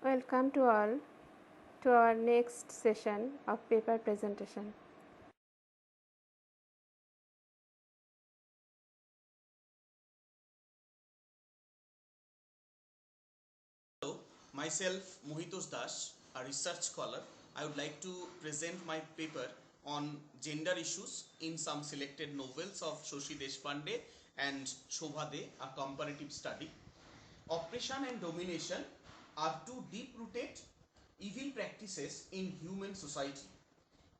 Welcome to all to our next session of paper presentation. Hello, myself Mohitosh Das, a research scholar. I would like to present my paper on gender issues in some selected novels of Shashi Deshpande and Shobha De, a comparative study. Oppression and domination are two deep-rooted evil practices in human society.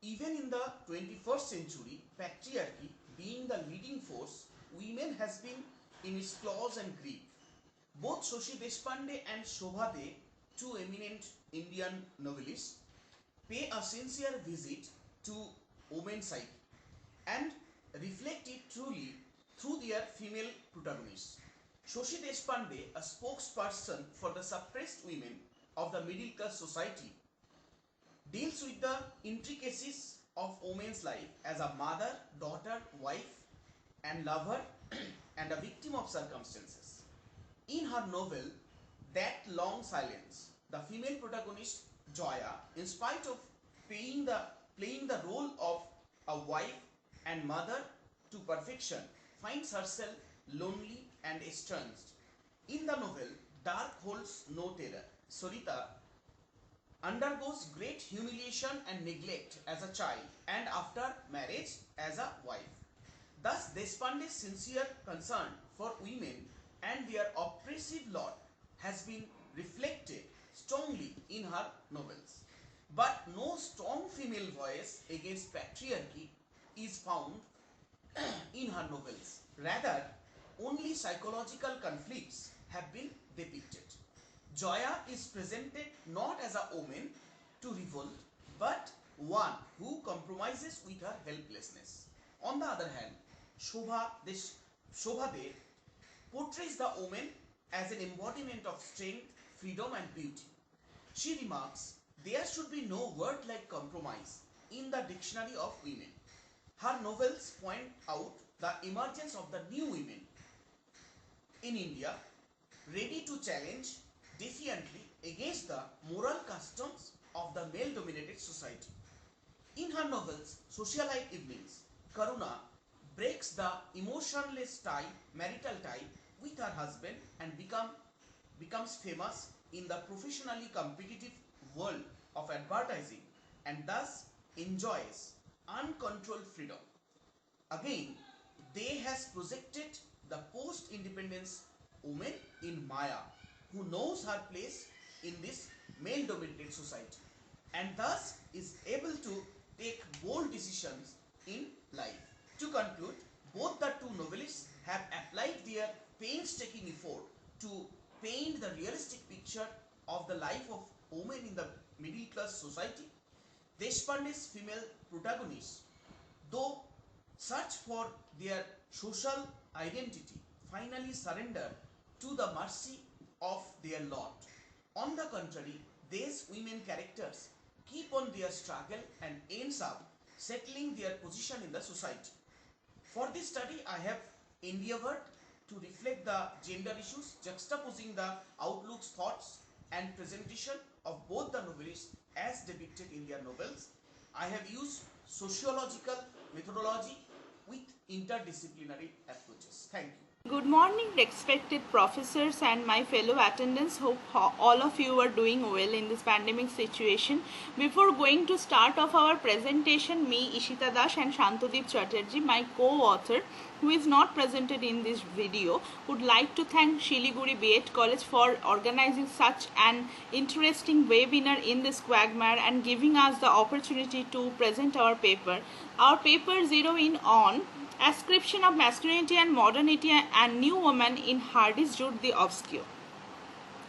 Even in the 21st century, patriarchy being the leading force, women has been in its claws and grip. Both Shashi Deshpande and Shobha De, two eminent Indian novelists, pay a sincere visit to women's psyche and reflect it truly through their female protagonists. Shashi Deshpande, a spokesperson for the suppressed women of the middle class society, deals with the intricacies of women's life as a mother, daughter, wife, and lover and a victim of circumstances. In her novel, That Long Silence, the female protagonist Joya, in spite of playing the role of a wife and mother to perfection, finds herself lonely and estranged. In the novel, Dark Holds No Terror, Sarita undergoes great humiliation and neglect as a child and after marriage as a wife. Thus, Deshpande's sincere concern for women and their oppressive lot has been reflected strongly in her novels. But no strong female voice against patriarchy is found in her novels. Rather, only psychological conflicts have been depicted. Joya is presented not as a woman to revolt, but one who compromises with her helplessness. On the other hand, Shobha De portrays the woman as an embodiment of strength, freedom, and beauty. She remarks, there should be no word like compromise in the dictionary of women. Her novels point out the emergence of the new women in India, ready to challenge defiantly against the moral customs of the male dominated society. In her novels, Socialite Evenings, Karuna breaks the emotionless marital tie with her husband and becomes famous in the professionally competitive world of advertising and thus enjoys uncontrolled freedom. Again, they has projected the post-independence woman in Maya, who knows her place in this male-dominated society and thus is able to take bold decisions in life. To conclude, both the two novelists have applied their painstaking effort to paint the realistic picture of the life of women in the middle class society. Deshpande's female protagonists, though search for their social identity, finally surrender to the mercy of their lot. On the contrary, these women characters keep on their struggle and ends up settling their position in the society. For this study, I have endeavored to reflect the gender issues, juxtaposing the outlooks, thoughts, and presentation of both the novelists as depicted in their novels. I have used sociological methodology with interdisciplinary approaches. Thank you. Good morning, respected professors and my fellow attendants. Hope all of you are doing well in this pandemic situation. Before going to start off our presentation, me, Ishita Das and Shantodeep Chatterjee, my co-author, who is not presented in this video, would like to thank Shiliguri B.Ed College for organizing such an interesting webinar in this quagmire and giving us the opportunity to present our paper. Our paper zero in on Ascription of Masculinity and Modernity and New Woman in Hardy's Jude the Obscure.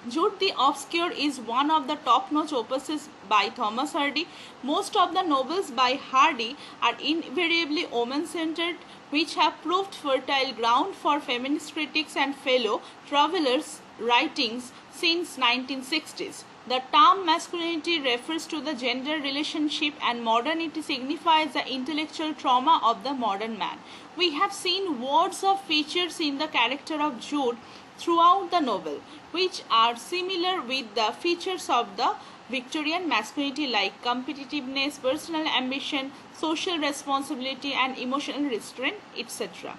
Jude the Obscure is one of the top-notch opuses by Thomas Hardy. Most of the novels by Hardy are invariably woman-centered, which have proved fertile ground for feminist critics and fellow travelers' writings since 1960s. The term masculinity refers to the gender relationship and modernity signifies the intellectual trauma of the modern man. We have seen words of features in the character of Jude throughout the novel, which are similar with the features of the Victorian masculinity like competitiveness, personal ambition, social responsibility, and emotional restraint, etc.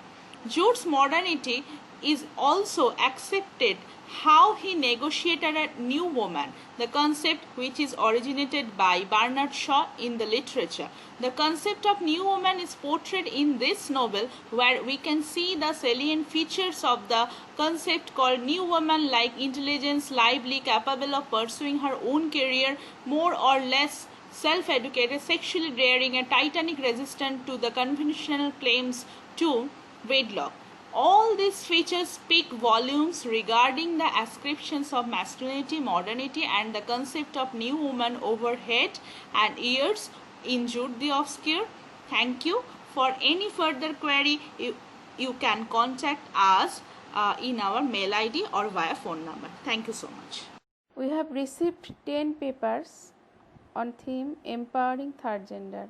Jude's modernity is also accepted how he negotiated a new woman, the concept which is originated by Bernard Shaw in the literature. The concept of new woman is portrayed in this novel, where we can see the salient features of the concept called new woman like intelligence, lively, capable of pursuing her own career, more or less self-educated, sexually daring, and titanic resistant to the conventional claims to wedlock. All these features speak volumes regarding the ascriptions of masculinity, modernity, and the concept of new woman over head and ears in Jude the Obscure. Thank you. For any further query, you can contact us in our mail ID or via phone number. Thank you so much. We have received 10 papers on theme empowering third gender,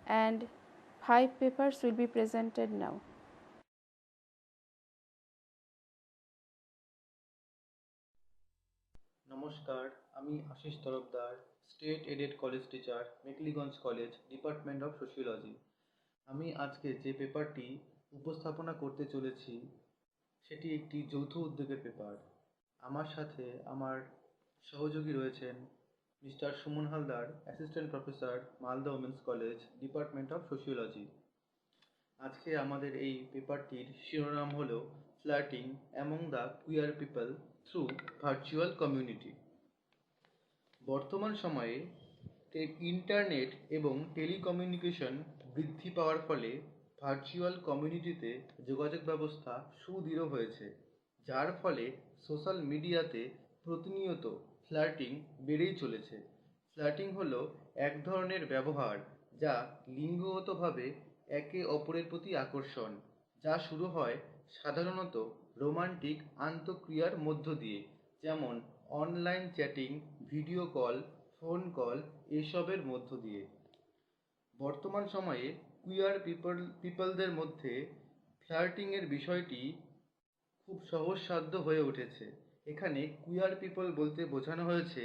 and 5 papers will be presented now. নমস্কার, আমি Ashis Tarafdar, state aided college teacher, Mekliganj college, department of sociology. আমি আজকে যে পেপারটি উপস্থাপনা করতে চলেছি সেটি একটি যৌথ উদ্যোগের পেপার। আমার সাথে আমার সহযোগী রয়েছেন mister Suman Haldar, assistant professor, Malda women's college, department of sociology. আজকে আমাদের এই পেপারটির শিরোনাম হলো flirting among the queer people through virtual community. বর্তমান সময়ে ইন্টারনেট এবং টেলিকমিউনিকেশন বৃদ্ধি পাওয়ার ফলে ভার্চুয়াল কমিউনিটিতে যোগাযোগ ব্যবস্থা সুদৃঢ় হয়েছে, যার ফলে সোশ্যাল মিডিয়াতে প্রতিনিয়ত ফ্লার্টিং বেড়েই চলেছে। ফ্লার্টিং হলো এক ধরনের ব্যবহার যা লিঙ্গগতভাবে একে অপরের প্রতি আকর্ষণ, যা শুরু হয় সাধারণত রোমান্টিক আন্তঃক্রিয়ার মধ্য দিয়ে, যেমন online chatting, video call, phone call এসবের মধ্য দিয়ে। বর্তমান সময়ে কুয়ার পিপলদের মধ্যে ফ্লার্টিংয়ের বিষয়টি খুব সহজসাধ্য হয়ে উঠেছে। এখানে কুয়ার পিপল বলতে বোঝানো হয়েছে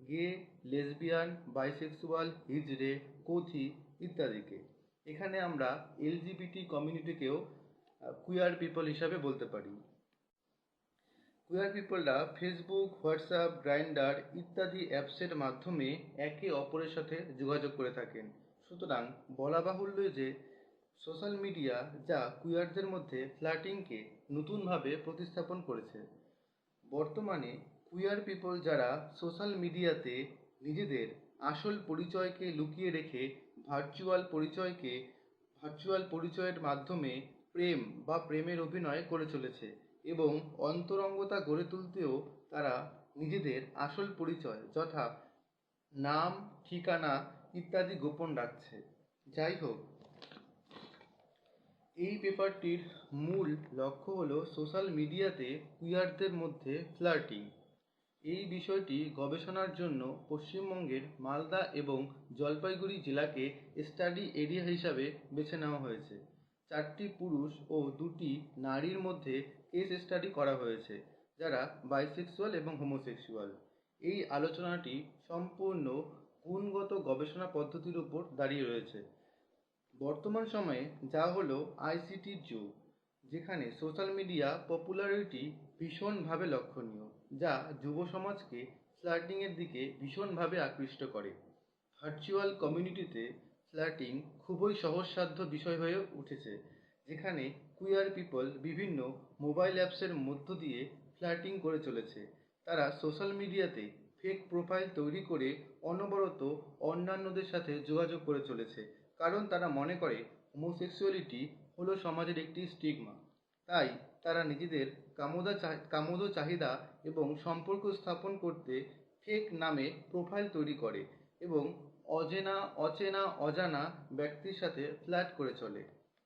গে, লেসবিয়ান, বাইসেক্সুয়াল, হিজড়ে, কোথি ইত্যাদিকে। এখানে আমরা এলজিবিটি কমিউনিটিকেও কুয়ার পিপল হিসাবে বলতে পারি। কুয়ার পিপলরা ফেসবুক, হোয়াটসঅ্যাপ, গ্রাইন্ডার ইত্যাদি অ্যাপসের মাধ্যমে একে অপরের সাথে যোগাযোগ করে থাকেন। সুতরাং বলা বাহুল্য যে সোশ্যাল মিডিয়া যা কুয়ারদের মধ্যে ফ্লার্টিংকে নতুনভাবে প্রতিস্থাপন করেছে। বর্তমানে কুয়ার পিপল যারা সোশ্যাল মিডিয়াতে নিজেদের আসল পরিচয়কে লুকিয়ে রেখে ভার্চুয়াল পরিচয়ের মাধ্যমে প্রেম বা প্রেমের অভিনয় করে চলেছে এবং অন্তরঙ্গতা গড়ে তুলতেও তারা নিজেদের আসল পরিচয় যথা নাম, ঠিকানা ইত্যাদি গোপন রাখছে। যাই হোক, এই পেপারটির মূল লক্ষ্য হলো সোশ্যাল মিডিয়াতে কুয়ারদের মধ্যে ফ্লার্টিং। এই বিষয়টি গবেষণার জন্য পশ্চিমবঙ্গের মালদা এবং জলপাইগুড়ি জেলাকে স্টাডি এরিয়া হিসাবে বেছে নেওয়া হয়েছে। 4টি পুরুষ ও 2টি নারীর মধ্যে কেস স্টাডি করা হয়েছে যারা বাইসেক্সুয়াল এবং হোমোসেক্সুয়াল। এই আলোচনাটি সম্পূর্ণ গুণগত গবেষণা পদ্ধতির উপর দাঁড়িয়ে রয়েছে। বর্তমান সময়ে যা হলো আইসিটির যুগ, যেখানে সোশ্যাল মিডিয়া পপুলারিটি ভীষণভাবে লক্ষণীয়, যা যুব সমাজকে ফ্লার্টিংয়ের দিকে ভীষণভাবে আকৃষ্ট করে। ভার্চুয়াল কমিউনিটিতে ফ্লার্টিং খুবই সহজসাধ্য বিষয় হয়ে উঠেছে, যেখানে কুয়ার পিপল বিভিন্ন মোবাইল অ্যাপসের মধ্য দিয়ে ফ্লার্টিং করে চলেছে। তারা সোশ্যাল মিডিয়াতে ফেক প্রোফাইল তৈরি করে অনবরত অন্যান্যদের সাথে যোগাযোগ করে চলেছে, কারণ তারা মনে করে হোমোসেক্সুয়ালিটি হলো সমাজের একটি স্টিগমা। তাই তারা নিজেদের কামোদ চাহিদা এবং সম্পর্ক স্থাপন করতে ফেক নামে প্রোফাইল তৈরি করে এবং অজানা ব্যক্তির সাথে ফ্লার্ট করে চলে,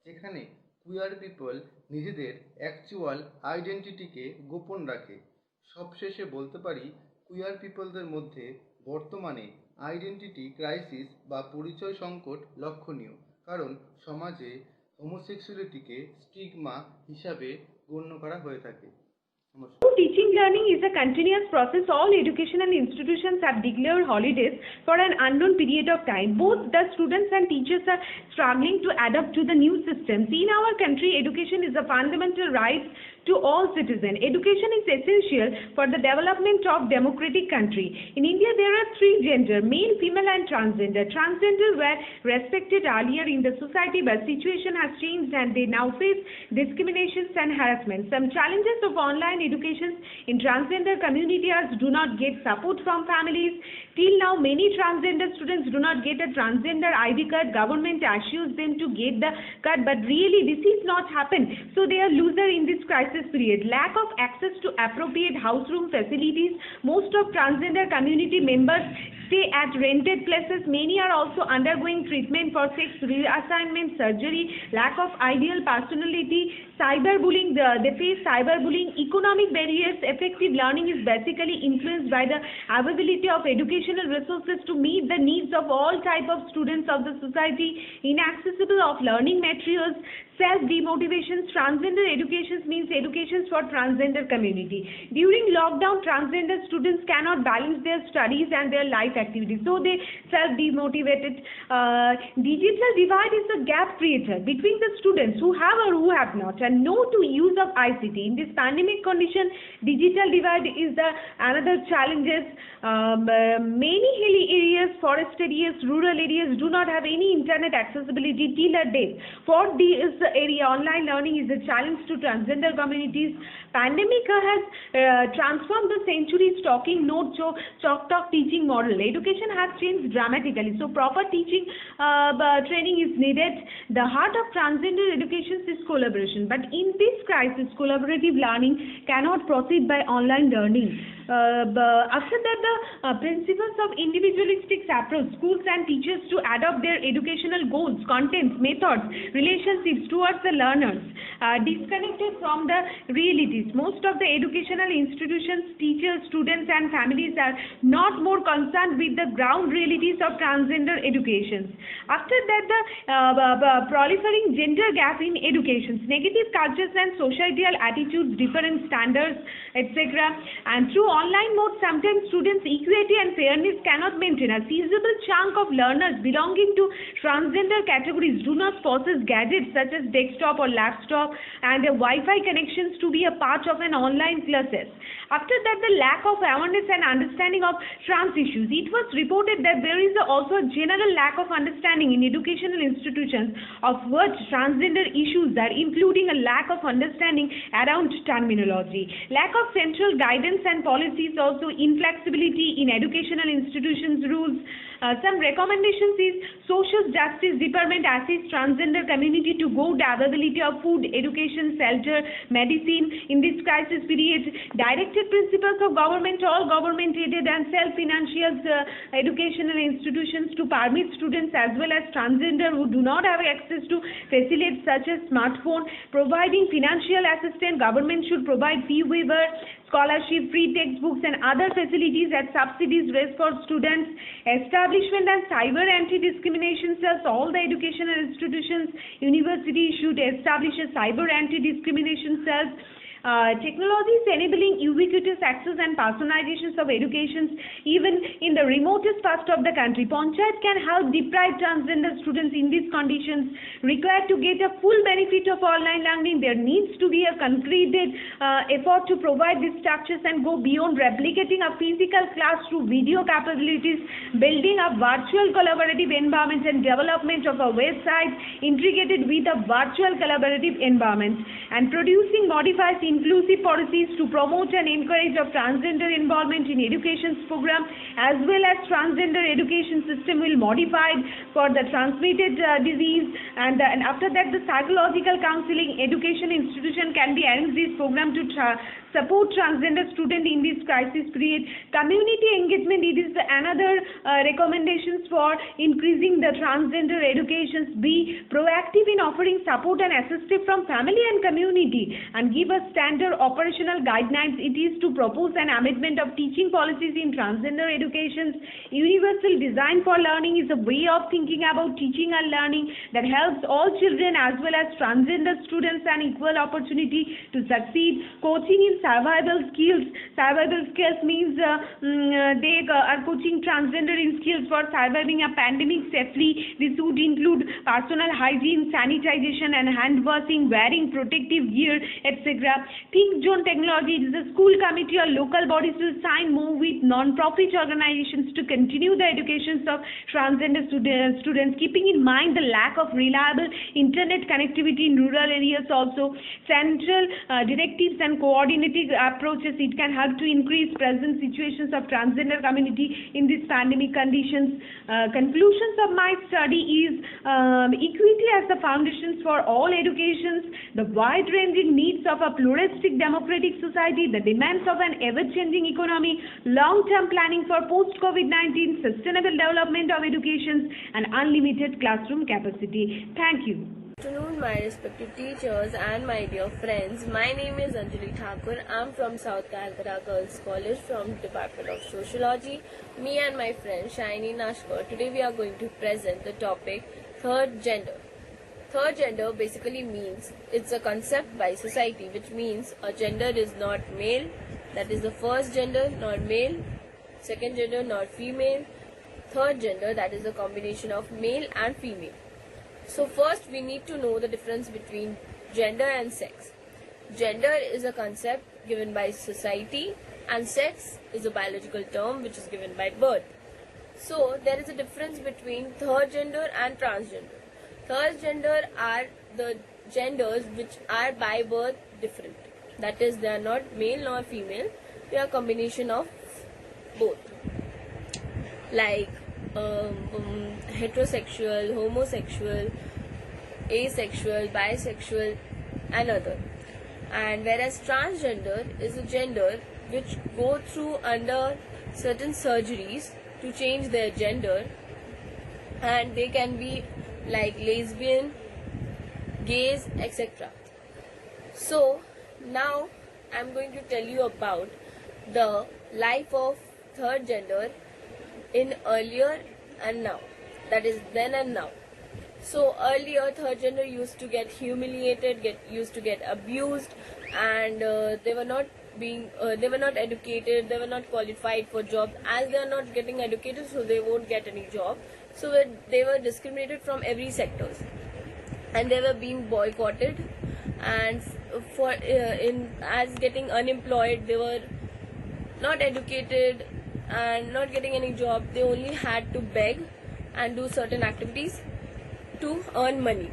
যেখানে কুয়ার পিপল নিজেদের অ্যাকচুয়াল আইডেন্টিটিকে গোপন রাখে। সবশেষে বলতে পারি, কুয়ার পিপলদের মধ্যে বর্তমানে আইডেন্টিটি ক্রাইসিস বা পরিচয় সংকট লক্ষণীয়, কারণ সমাজে হোমোসেক্সুয়ালিটিকে স্টিগমা হিসাবে গণ্য করা হয়ে থাকে। নমস্কার। Teaching learning is a continuous process. All educational institutions have declared holidays for an unknown period of time. Both the students and teachers are struggling to adapt to the new systems. In our country, education is a fundamental right to all citizens. Education is essential for the development of democratic country. In India, there are three genders: male, female, and transgender. Transgender were respected earlier in the society, but situation has changed and they now face discriminations and harassment. Some challenges of online education in transgender community are do not get support from families. Till now, many transgender students do not get a transgender ID card. Government assures them to get the card, but really this is not happen. So they are loser in this crisis period. Lack of access to appropriate house room facilities. Most of transgender community members stay at rented places. Many are also undergoing treatment for sex reassignment surgery. Lack of ideal personality. Cyberbullying. They face cyberbullying. Economic barriers. Effective learning is basically influenced by the availability of educational resources to meet the needs of all type of students of the society. Inaccessible of learning materials. Self-demotivations. Transgender education means education for transgender community. During lockdown, transgender students cannot balance their studies and their life activities, so they self-demotivated. Digital divide is a gap creator between the students who have or who have not and know to use of ICT. In this pandemic condition, digital divide is the another challenges. Many hilly areas, forest areas, rural areas do not have any internet accessibility till a date. For this area, online learning is a challenge to transgender communities. Pandemic has transformed the centuries talking note chalk talk teaching model. Education has changed dramatically, so proper teaching training is needed. The heart of transgender education is collaboration, but in this crisis, collaborative learning cannot proceed by online learning. After that, the principles of individualistic approach, schools and teachers to adopt their educational goals, contents, methods, relationships towards the learners, disconnected from the realities. Most of the educational institutions, teachers, students and families are not more concerned with the ground realities of transgender education. After that, the proliferating gender gap in education, negative cultures and societal attitudes, different standards, etc. And through online mode, sometimes students' equity and fairness cannot maintain. A sizable chunk of learners belonging to transgender categories do not possess gadgets such as desktop or laptop and Wi-Fi connections to be a part of an online classes. After that, the lack of awareness and understanding of trans issues. It was reported that there is also a general lack of understanding in educational institutions of what transgender issues are, including a lack of understanding around terminology. Lack of central guidance and policies, also inflexibility in educational institutions rules. Some recommendations is Social Justice Department assists transgender community to go the availability of food, education, shelter, medicine in this crisis period. Directed principles of government, all government aided and self-financial educational institutions to permit students as well as transgender who do not have access to facilities such as smartphone, providing financial assistance. Government should provide fee waiver, scholarship, free textbooks and other facilities at subsidies raised for students. Establishment and cyber anti-discrimination cells. All the educational institutions, universities should establish a cyber anti-discrimination cells. Technology is enabling ubiquitous access and personalizations of education even in the remotest part of the country. Panchayat can help deprived transgender students in these conditions required to get a full benefit of online learning. There needs to be a concreted effort to provide these structures and go beyond replicating a physical class through video capabilities, building a virtual collaborative environment and development of a website integrated with a virtual collaborative environment, and producing modified inclusive policies to promote and encourage of transgender involvement in education program, as well as transgender education system will modified for the transmitted disease, and after that the psychological counseling education institution can be arranged this program to support transgender student in this crisis period. Community engagement, it is another recommendations for increasing the transgender education. Be proactive in offering support and assistance from family and community, and give a standard operational guidelines. It is to propose an amendment of teaching policies in transgender education education's universal design for learning is a way of thinking about teaching and learning that helps all children as well as transgender students an equal opportunity to succeed. Coaching in survival skills. Survival skills means they are coaching transgender in skills for surviving a pandemic safely. This would include personal hygiene, sanitization and hand washing, wearing protective gear, etc. Think Zone Technology is a school committee or local bodies will sign more with non-profit organizations to continue the education of transgender students, keeping in mind the lack of reliable internet connectivity in rural areas also. Central directives and coordinating approaches, it can help to increase present situations of transgender community in these pandemic conditions. Conclusions of my study is equity as the foundations for all educations, the wide-ranging needs of a pluralistic democratic society, the demands of an ever-changing economy, long-term planning for post-COVID-19, sustainable development of education, and unlimited classroom capacity. Thank you. Good afternoon, my respected teachers and my dear friends. My name is Anjali Thakur. I'm from South Calcutta Girls College from Department of Sociology. Me and my friend Shaini Nashkar. Today we are going to present the topic third gender. Third gender basically means it's a concept by society, which means a gender is not male, that is the first gender, not male, second gender, not female, third gender, that is a combination of male and female. So first we need to know the difference between gender and sex. Gender is a concept given by society and sex is a biological term which is given by birth. So there is a difference between third gender and transgender. Third gender are the genders which are by birth different. That is, they are not male nor female. They are a combination of both. Like heterosexual, homosexual, asexual, bisexual and other. And whereas transgender is a gender which go through under certain surgeries to change their gender, and they can be like lesbian, gays, etc. So now I'm going to tell you about the life of third gender in earlier and now, that is then and now. So earlier third gender used to get humiliated, used to get abused, and they were not educated, they were not qualified for jobs. As they are not getting educated, so they won't get any job. So they were discriminated from every sectors, and they were being boycotted, and as getting unemployed, they were not educated and not getting any job. They only had to beg and do certain activities to earn money.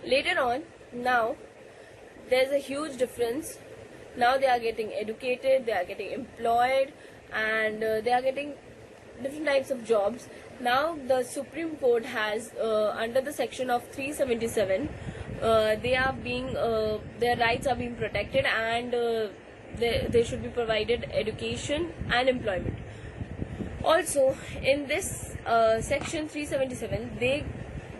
Later on, now there's a huge difference. Now they are getting educated, they are getting employed, and they are getting different types of jobs. Now the Supreme Court has under the section of 377 their rights are being protected, and they should be provided education and employment. Also in this section 377, they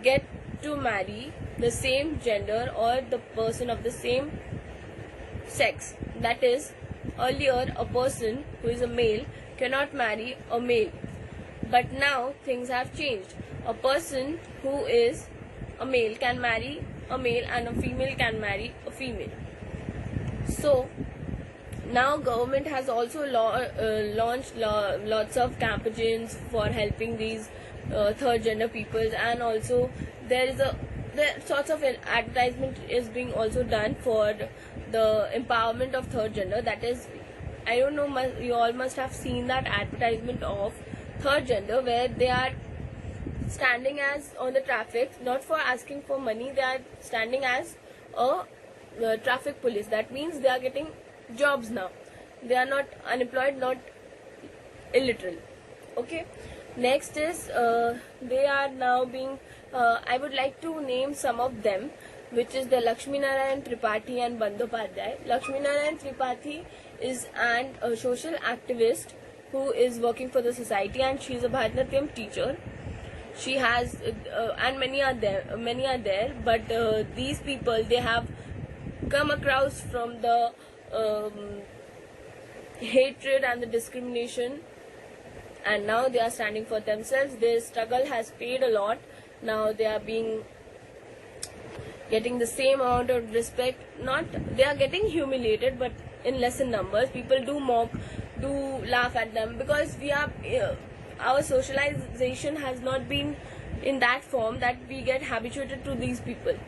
get to marry the same gender or the person of the same sex. That is, earlier a person who is a male cannot marry a male, but now things have changed. A person who is a male can marry a male, and a female can marry a female. So now government has also launched lots of campaigns for helping these third gender peoples, and also there sorts of advertisement is being also done for the empowerment of third gender. That is, I don't know, you all must have seen that advertisement of third gender where they are standing as on the traffic, not for asking for money, they are standing as a traffic police. That means they are getting jobs now. They are not unemployed, not illiterate. Okay. Next is they are now being I would like to name some of them, which is the Lakshmi Narayan Tripathi and Bandyopadhyay. Lakshmi Narayan Tripathi is a social activist who is working for the society, and she is a Bharatanatyam teacher. She has and many are there, but these people, they have come across from the hatred and the discrimination, and now they are standing for themselves. Their struggle has paid a lot. Now they are getting the same amount of respect. Not they are getting humiliated, but in lesser numbers. People do mock, do laugh at them, because we are our socialization has not been in that form that we get habituated to these people.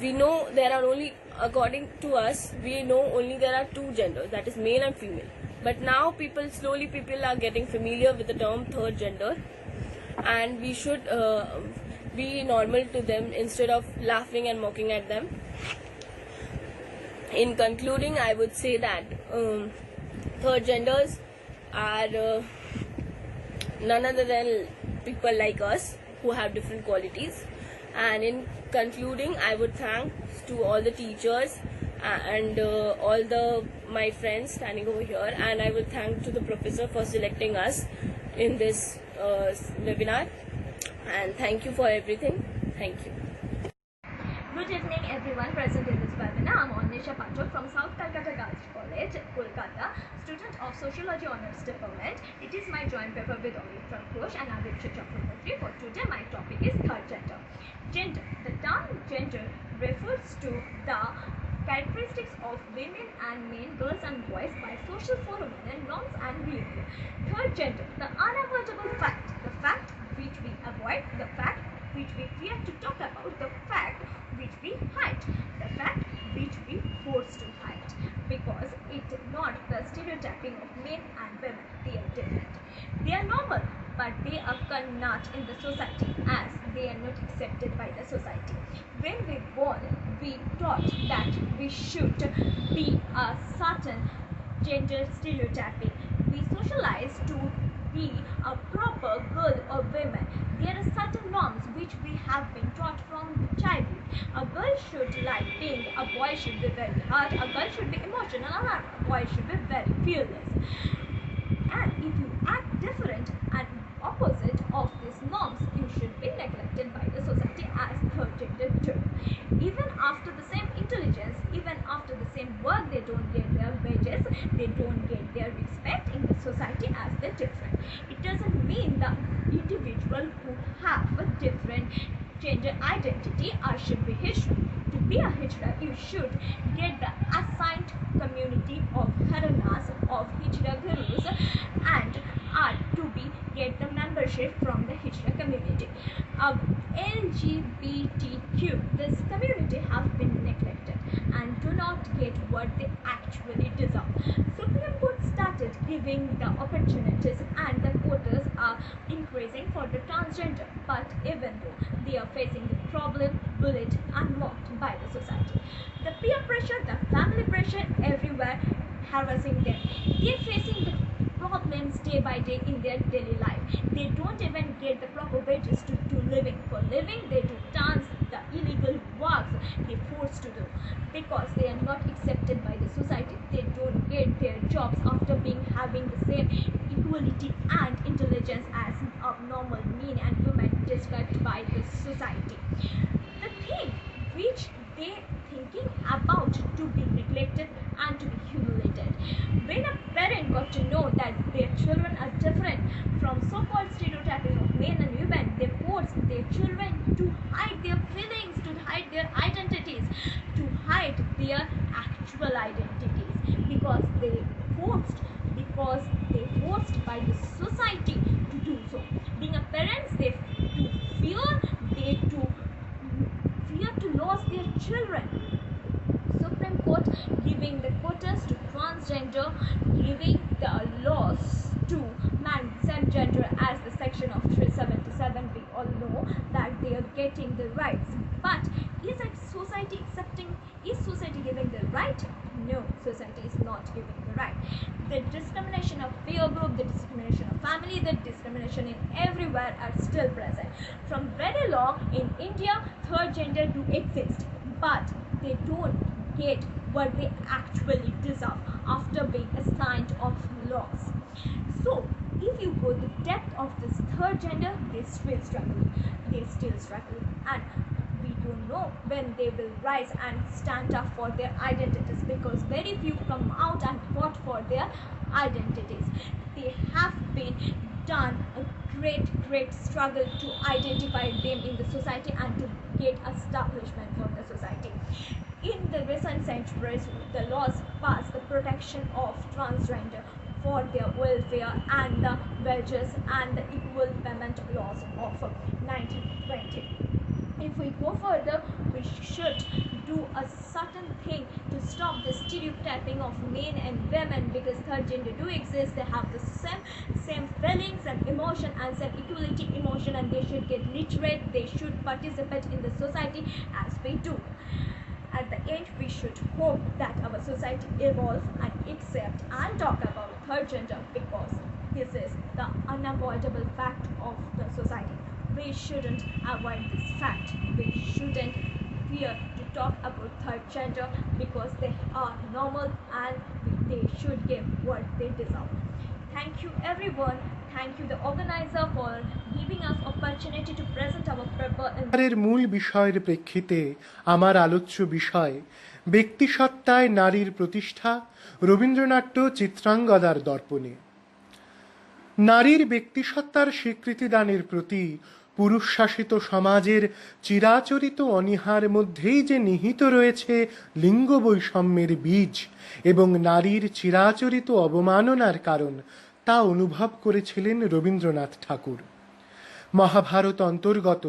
We know there are only, according to us, we know only there are two genders, that is male and female. But now slowly people are getting familiar with the term third gender, and we should be normal to them instead of laughing and mocking at them. In concluding, I would say that third genders are none other than people like us who have different qualities. And in concluding, I would thank to all the teachers and all my friends standing over here, and I would thank to the professor for selecting us in this webinar, and thank you for everything. Thank you. Good evening everyone present in this webinar. I'm Anisha Pathak from South Calcutta Girls College, Kolkata, student of Sociology Honours Department. It is my joint paper with Olivia Ghosh and Aditya Chakraborty. For today my topic is third gender. Gender. The term gender refers to the characteristics of women and men, girls and boys by social phenomena, norms and behavior. Third gender. The unavoidable fact. The fact which we avoid. The fact which we fear to talk about. The fact which we hide, the fact which we force to hide, because it's not the stereotyping of men and women. They are different. They are normal, but they occur not in the society, as they are not accepted by the society. When we born, we taught that we should be a certain gender stereotyping. We socialize to be a proper girl or woman. There are certain norms which we have been taught from childhood. A girl should like pink, a boy should be very hard, a girl should be emotional, and a boy should be very fearless. And if you act different and opposite of these norms, you should be neglected by the society as third gender too. Even after the same intelligence, even after the same work, they don't get their wages, they don't get their respect in the society as they're different. It doesn't mean the individual who have a different gender identity or should be Hijra. To be a Hijra, you should get the assigned community of Haranas, of Hijra Gurus, and are to be get the membership from the Hijra community. LGBTQ, this community have been neglected and do not get what they actually deserve. Supreme Court started giving the opportunities and the quotas are increasing for the transgender, but even though they are facing the problem, bullied and mocked by the society. The peer pressure, the family pressure, everywhere harassing them. They are facing the problems day by day in their daily life. They don't even get the proper wages to do living. For living, they do dance, the illegal works they forced to do, because they are not accepted by the society. They don't get their jobs after having the same equality and intelligence as normal men and women described by the society. The thing which they thinking about to be neglected and to be humiliated. When a parent got to know that their children are different from so-called stereotyping of men and women, they force their children to hide their feelings, to hide their identities, to hide their actual identities, because they forced by the society to do so. Being a parent, they fear to lose their children. Supreme Court giving the quotas to transgender, giving the laws to same gender as the section of 377. We all know that they are getting the rights, but is society accepting? Is society giving the right? No, society is not giving the right. The discrimination of peer group, the discrimination of family, the discrimination in everywhere are still present. From very long in India, third gender do exist, but they don't get what they actually deserve after being assigned of laws. So if you go the depth of this third gender, they still struggle, and we don't know when they will rise and stand up for their identities, because very few come out and fought for their identities. They have been done a great struggle to identify them in the society and to get establishment for the society. In the recent centuries, the laws passed the protection of transgender for their welfare and the wages and the equal payment laws of 1920. If we go further, we should do a certain thing to stop the stereotyping of men and women, because third gender do exist. They have the same feelings and emotion and same equality emotion, and they should get literate. They should participate in the society as we do. At the end, we should hope that our society evolve and accept and talk about third gender, because this is the unavoidable fact of the society. We shouldn't avoid this fact. We shouldn't fear to talk about third gender, because they are normal and they should get what they deserve. Thank you everyone. Thank you the organizer for giving us opportunity to present our paper in এর মূল বিষয়ের প্রেক্ষিতে আমার আলোচ্য বিষয় ব্যক্তিসত্তায় নারীর প্রতিষ্ঠা, রবীন্দ্রনাট্য চিত্রাঙ্গদার দর্পণে। নারীর ব্যক্তিসত্তার স্বীকৃতিদানের প্রতি পুরুষ শাসিত সমাজের চিরাচরিত অনীহার মধ্যেই যে নিহিত রয়েছে লিঙ্গ বৈষম্যের বীজ এবং নারীর চিরাচরিত অবমাননার কারণ, তা অনুভব করেছিলেন রবীন্দ্রনাথ ঠাকুর। মহাভারত অন্তর্গত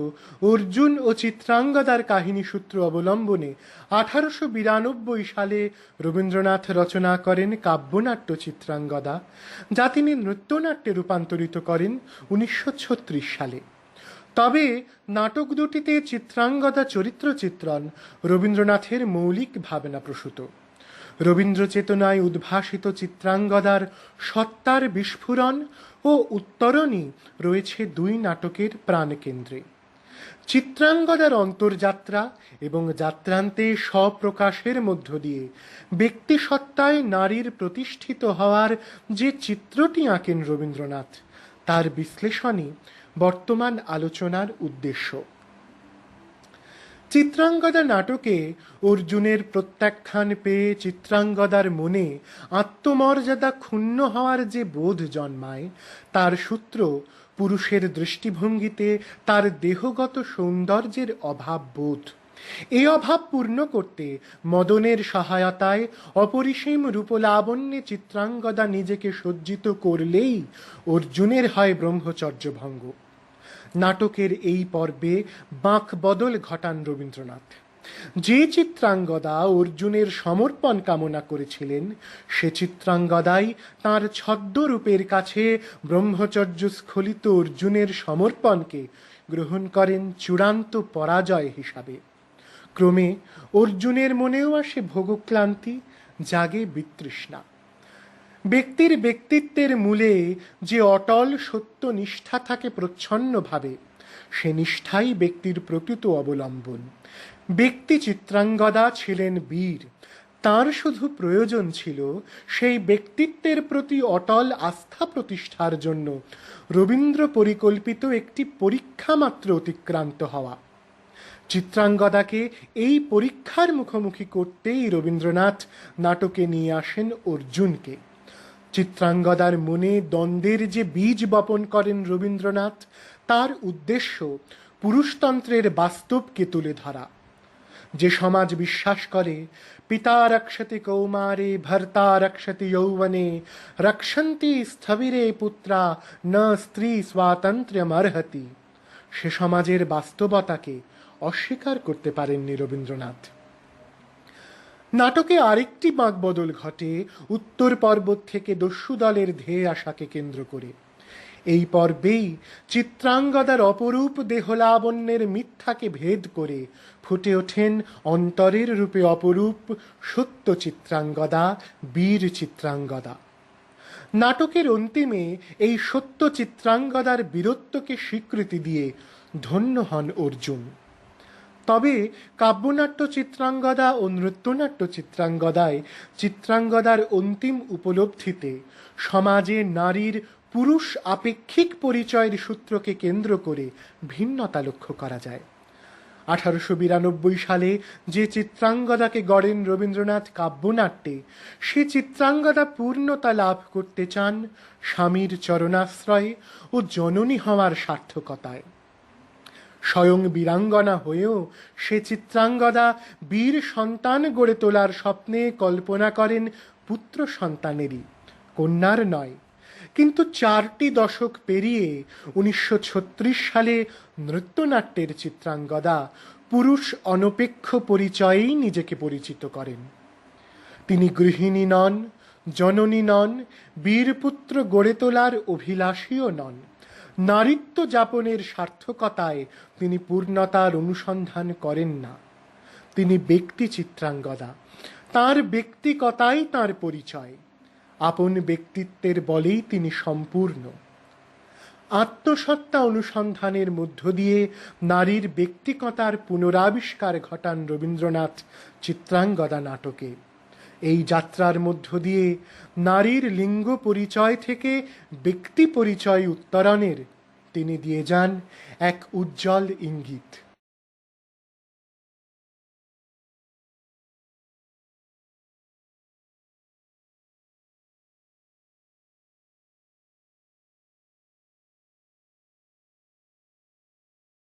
অর্জুন ও চিত্রাঙ্গদার কাহিনী সূত্র অবলম্বনে 1892 সালে রবীন্দ্রনাথ রচনা করেন কাব্যনাট্য চিত্রাঙ্গদা, যা তিনি নৃত্যনাট্যে রূপান্তরিত করেন 1936 সালে। তবে নাটক দুটিতে চিত্রাঙ্গদা চরিত্র চিত্রণ রবীন্দ্রনাথের মৌলিক ভাবনা প্রসূত। রবীন্দ্র চেতনায় উদ্ভাসিত চিত্রাঙ্গদার সত্তার বিস্ফোরণ ও উত্তরণই রয়েছে দুই নাটকের প্রাণকেন্দ্রে। চিত্রাঙ্গদার অন্তর্যাত্রা এবং যাত্রান্তে স্বপ্রকাশের মধ্য দিয়ে ব্যক্তিসত্তায় নারীর প্রতিষ্ঠিত হওয়ার যে চিত্রটি আঁকেন রবীন্দ্রনাথ, তার বিশ্লেষণই বর্তমান আলোচনার উদ্দেশ্য। চিত্রাঙ্গদা নাটকে অর্জুনের প্রত্যাখ্যান পেয়ে চিত্রাঙ্গদার মনে আত্মমর্যাদা ক্ষুণ্ণ হওয়ার যে বোধ জন্মায়, তার সূত্র পুরুষের দৃষ্টিভঙ্গিতে তার দেহগত সৌন্দর্যের অভাব বোধ। এই অভাব পূর্ণ করতে মদনের সহায়তায় অপরিসীম রূপলাবণ্যে চিত্রাঙ্গদা নিজেকে সজ্জিত করলেই অর্জুনের হয় ব্রহ্মচর্য ভঙ্গ। নাটকের এই পর্বে বাঁক বদল ঘটান রবীন্দ্রনাথ। যে চিত্রাঙ্গদা অর্জুনের সমর্পণ কামনা করেছিলেন, সে চিত্রাঙ্গদাই তাঁর ছদ্মরূপের কাছে ব্রহ্মচর্য স্খলিত অর্জুনের সমর্পণকে গ্রহণ করেন চূড়ান্ত পরাজয় হিসাবে। ক্রমে অর্জুনের মনেও আসে ভোগক্লান্তি, জাগে বিতৃষ্ণা। ব্যক্তির ব্যক্তিত্বের মূলে যে অটল সত্য নিষ্ঠা থাকে প্রচ্ছন্নভাবে, সে নিষ্ঠাই ব্যক্তির প্রকৃত অবলম্বন। ব্যক্তি চিত্রাঙ্গদা ছিলেন বীর, তার শুধু প্রয়োজন ছিল সেই ব্যক্তিত্বের প্রতি অটল আস্থা প্রতিষ্ঠার জন্য রবীন্দ্র পরিকল্পিত একটি পরীক্ষা মাত্র অতিক্রান্ত হওয়া। চিত্রাঙ্গদাকে এই পরীক্ষার মুখোমুখি করতেই রবীন্দ্রনাথ নাটকে নিয়ে আসেন অর্জুনকে। চিত্রাঙ্গদার মনে দ্বন্দ্বের যে বীজ বপন করেন রবীন্দ্রনাথ, তার উদ্দেশ্য পুরুষতন্ত্রের বাস্তবকে তুলে ধরা। যে সমাজ বিশ্বাস করে পিতা রক্ষতি কৌমারে ভর্তা রক্ষতি যৌবনে রক্ষন্তি স্থবিরে পুত্রা ন স্ত্রী স্বাতন্ত্র্যমর্হতি, সে সমাজের বাস্তবতাকে অস্বীকার করতে পারেননি রবীন্দ্রনাথ। নাটকে আরেকটি বাঁকবদল ঘটে উত্তর পর্বত থেকে দস্যু দলের ধেয়ে আসাকে কেন্দ্র করে। এই পর্বেই চিত্রাঙ্গদার অপরূপ দেহলাবণ্যের মিথ্যাকে ভেদ করে ফুটে ওঠেন অন্তরের রূপে অপরূপ সত্য চিত্রাঙ্গদা, বীর চিত্রাঙ্গদা। নাটকের অন্তিমে এই সত্য চিত্রাঙ্গদার বীরত্বকে স্বীকৃতি দিয়ে ধন্য হন অর্জুন। তবে কাব্যনাট্য চিত্রাঙ্গদা ও নৃত্যনাট্য চিত্রাঙ্গদায় চিত্রাঙ্গদার অন্তিম উপলব্ধিতে সমাজে নারীর পুরুষ আপেক্ষিক পরিচয়ের সূত্রকে কেন্দ্র করে ভিন্নতা লক্ষ্য করা যায়। 1892 সালে যে চিত্রাঙ্গদাকে গড়েন রবীন্দ্রনাথ কাব্যনাট্যে, সে চিত্রাঙ্গদা পূর্ণতা লাভ করতে চান স্বামীর চরণাশ্রয়ে ও জননী হওয়ার সার্থকতায়। স্বয়ং বীরাঙ্গনা হয়েও সে চিত্রাঙ্গদা বীর সন্তান গড়ে তোলার স্বপ্নে কল্পনা করেন পুত্র সন্তানেরই, কন্যার নয়। কিন্তু 4টি দশক পেরিয়ে 1936 সালে নৃত্যনাট্যের চিত্রাঙ্গদা পুরুষ অনপেক্ষ পরিচয়েই নিজেকে পরিচিত করেন। তিনি গৃহিণী নন, জননী নন, বীরপুত্র গড়ে তোলার অভিলাষীও নন। নারীত্ব যাপনের সার্থকতায় তিনি পূর্ণতার অনুসন্ধান করেন না। তিনি ব্যক্তি চিত্রাঙ্গদা, তাঁর ব্যক্তিকতাই তাঁর পরিচয়। আপন ব্যক্তিত্বের বলেই তিনি সম্পূর্ণ। আত্মসত্তা অনুসন্ধানের মধ্য দিয়ে নারীর ব্যক্তিকতার পুনরাবিষ্কার ঘটান রবীন্দ্রনাথ চিত্রাঙ্গদা নাটকে। এই যাত্রার মধ্য দিয়ে নারীর লিঙ্গ পরিচয় থেকে ব্যক্তি পরিচয় উত্তরণের তিনি দিয়ে যান এক উজ্জ্বল ইঙ্গিত।